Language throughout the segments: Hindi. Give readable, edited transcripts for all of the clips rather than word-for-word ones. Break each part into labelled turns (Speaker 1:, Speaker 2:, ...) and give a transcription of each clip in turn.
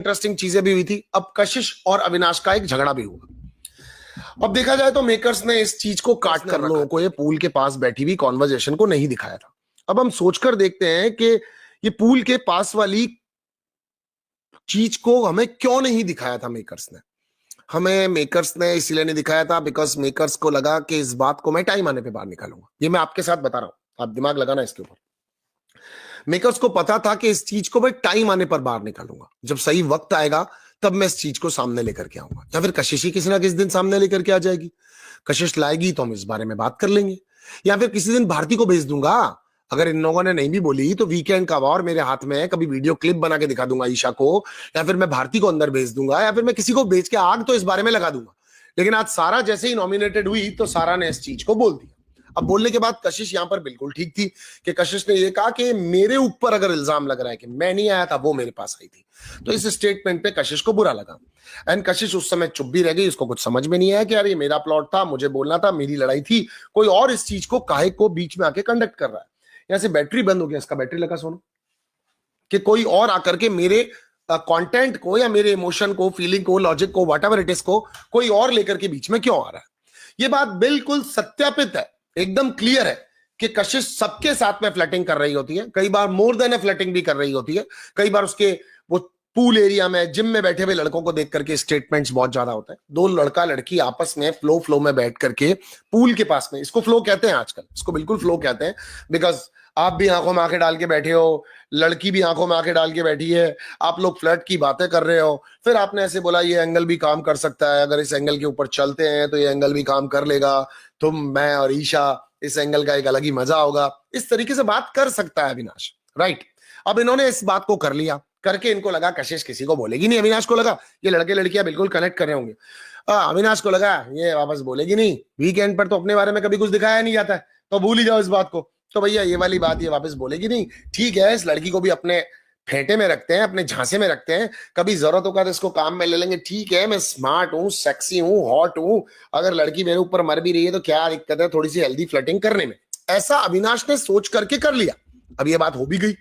Speaker 1: इंटरेस्टिंग चीजें भी हुई थी। अब कशिश और अविनाश का एक झगड़ा भी हुआ। अब देखा जाए तो मेकर्स ने इस चीज को काट कर लोगों को ये पूल के पास बैठी हुई कॉन्वर्जेशन को नहीं दिखाया था। अब हम सोचकर देखते हैं कि ये पूल के पास वाली चीज को हमें क्यों नहीं दिखाया था मेकर्स ने। हमें मेकर्स ने इसलिए नहीं दिखाया था बिकॉज मेकर्स को लगा कि इस बात को मैं टाइम आने पे बाहर निकालूंगा। ये मैं आपके साथ बता रहा हूं, आप दिमाग लगाना इसके ऊपर। मेकर्स को पता था कि इस चीज को मैं टाइम आने पर बाहर निकालूंगा, जब सही वक्त आएगा तब मैं इस चीज को सामने लेकर के आऊंगा, या फिर कशिश ही किसी ना किसी दिन सामने लेकर के आ जाएगी। कशिश लाएगी तो हम इस बारे में बात कर लेंगे, या फिर किसी दिन भारती को भेज दूंगा। अगर इन लोगों ने नहीं भी बोली तो वीकेंड का वार मेरे हाथ में है, कभी वीडियो क्लिप बना के दिखा दूंगा ईशा को, या फिर मैं भारती को अंदर भेज दूंगा, या फिर मैं किसी को भेज के आग तो इस बारे में लगा दूंगा। लेकिन आज सारा जैसे ही नॉमिनेटेड हुई तो सारा ने इस चीज को बोल दिया। अब बोलने के बाद कशिश यहां पर बिल्कुल ठीक थी कि कशिश ने यह कहा कि मेरे ऊपर अगर इल्जाम लग रहा है कि मैं नहीं आया था, वो मेरे पास आई थी, तो इस स्टेटमेंट पे कशिश को बुरा लगा। एंड कशिश उस समय चुप भी रह गई, उसको कुछ समझ में नहीं आया कि यार ये मेरा प्लॉट था, मुझे बोलना था, मेरी लड़ाई थी, कोई और इस चीज को काहे को बीच में आके कंडक्ट कर रहा है। यहां से बैटरी बंद हो गया, इसका बैटरी लगा सोनू, कि कोई और आकर के मेरे कंटेंट को या मेरे इमोशन को, फीलिंग को, लॉजिक को, व्हाट एवर इट इज को कोई और लेकर के बीच में क्यों आ रहा है। ये बात बिल्कुल सत्यापित है, एकदम क्लियर है कि कशिश सबके साथ में फ्लर्टिंग कर रही होती है, कई बार मोर देन ए फ्लर्टिंग भी कर रही होती है। कई बार उसके वो पूल एरिया में जिम में बैठे हुए लड़कों को देख करके स्टेटमेंट्स बहुत ज्यादा होते हैं। दो लड़का लड़की आपस में फ्लो में बैठ करके पूल के पास में, इसको फ्लो कहते हैं आजकल, इसको बिल्कुल फ्लो कहते हैं, बिकॉज आप भी आंखों में आंखें डाल के बैठे हो, लड़की भी आंखों में आंखें डाल के बैठी है, आप लोग फ्लर्ट की बातें कर रहे हो, फिर आपने ऐसे बोला ये एंगल भी काम कर सकता है, अगर इस एंगल के ऊपर चलते हैं तो ये एंगल भी काम कर लेगा, तुम, मैं और ईशा, इस एंगल का एक अलग ही मजा होगा। इस तरीके से बात कर सकता है अविनाश, राइट। अब इन्होंने इस बात को कर लिया, करके इनको लगा कशिश किसी को बोलेगी नहीं। अविनाश को लगा ये लड़के लड़कियां बिल्कुल कनेक्ट कर रहे होंगे। अविनाश को लगा ये वापस बोलेगी नहीं, वीकेंड पर तो अपने बारे में कभी कुछ दिखाया नहीं जाता है, तो भूल ही जाओ इस बात को, तो भैया ये वाली बात ये वापस बोलेगी नहीं। ठीक है, इस लड़की को भी अपने फेंटे में रखते हैं, अपने झांसे में रखते हैं, कभी जरूरत होगा तो इसको काम में ले लेंगे। ठीक है, मैं स्मार्ट हूँ, सेक्सी हूँ, हॉट हूँ, अगर लड़की मेरे ऊपर मर भी रही है तो क्या दिक्कत है थोड़ी सी हेल्दी फ्लर्टिंग करने में। ऐसा अविनाश ने सोच करके कर लिया। अब ये बात हो भी गई।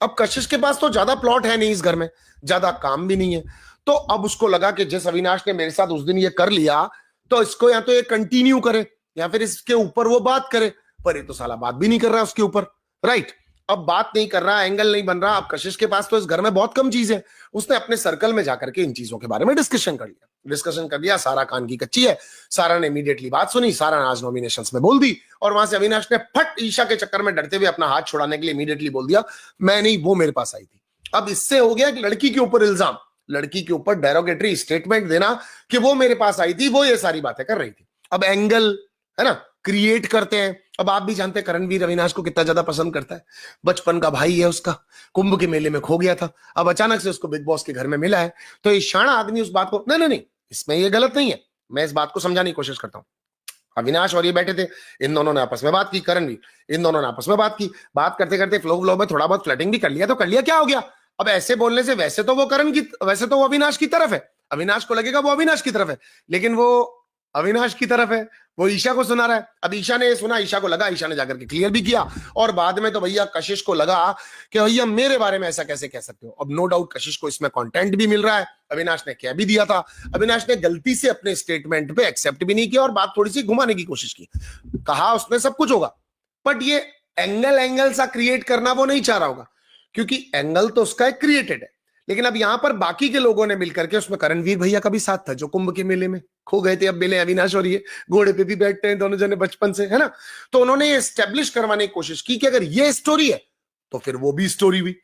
Speaker 1: अब कशिश के पास तो ज्यादा प्लॉट है नहीं इस घर में, ज्यादा काम भी नहीं है, तो अब उसको लगा कि जिस अविनाश ने मेरे साथ उस दिन ये कर लिया तो इसको या तो ये कंटिन्यू करे या फिर इसके ऊपर वो बात करे, पर ये तो साला बात भी नहीं कर रहा है उसके ऊपर, राइट। अब बात नहीं कर रहा, एंगल नहीं बन रहा। अब कशिश के पास तो इस घर में बहुत कम चीज है, उसने अपने सर्कल में जाकर के इन चीजों के बारे में डिस्कशन कर लिया। सारा कान की कच्ची है, सारा ने इमीडिएटली बात सुनी, सारा ने आज नॉमिनेशंस में बोल दी, और वहां से अविनाश ने फट ईशा के चक्कर में डरते हुए अपना हाथ छुड़ाने के लिए इमीडिएटली बोल दिया मैं नहीं, वो मेरे पास आई थी। अब इससे हो गया कि लड़की के ऊपर इल्जाम, लड़की के ऊपर डेरोगेटरी स्टेटमेंट देना कि वो मेरे पास आई थी, वो ये सारी बातें कर रही थी। अब एंगल है ना क्रिएट करते हैं। अब आप भी जानते हैं करणवीर अविनाश को कितना ज्यादा पसंद करता है, बचपन का भाई है उसका, कुंभ के मेले में खो गया था, अब अचानक से उसको बिग बॉस के घर में मिला है, तो ये शाना आदमी उस बात को नहीं, इसमें ये गलत नहीं है, मैं इस बात को समझाने की कोशिश करता हूं। अविनाश और ये बैठे थे, इन दोनों ने आपस में बात की, करणवीर, इन दोनों ने आपस में बात की, बात करते करते फ्लो में थोड़ा बहुत फ्लर्टिंग भी कर लिया, तो कर लिया, क्या हो गया। अब ऐसे बोलने से वैसे तो वो अविनाश की तरफ है, अविनाश को लगेगा वो अविनाश की तरफ है, लेकिन वो अविनाश की तरफ है, वो ईशा को सुना रहा है। अब ईशा ने सुना, ईशा को लगा, ईशा ने जाकर के क्लियर भी किया, और बाद में तो भैया कशिश को लगा कि भैया मेरे बारे में ऐसा कैसे कह सकते हो। अब नो डाउट कशिश को इसमें कंटेंट भी मिल रहा है, अविनाश ने कह भी दिया था, अविनाश ने गलती से अपने स्टेटमेंट पे एक्सेप्ट भी नहीं किया और बात थोड़ी सी घुमाने की कोशिश की, कहा उसने सब कुछ होगा, बट ये एंगल सा क्रिएट करना वो नहीं चाह रहा होगा, क्योंकि एंगल तो उसका क्रिएटेड है। लेकिन अब यहां पर बाकी के लोगों ने मिलकर के, उसमें करणवीर भैया का भी साथ था जो कुंभ के मेले में खो गए थे, अब मिले अविनाश और ये घोड़े पे भी बैठते हैं दोनों जने बचपन से, है ना। तो उन्होंने ये एस्टेब्लिश करवाने की कोशिश की कि अगर ये स्टोरी है तो फिर वो भी स्टोरी हुई।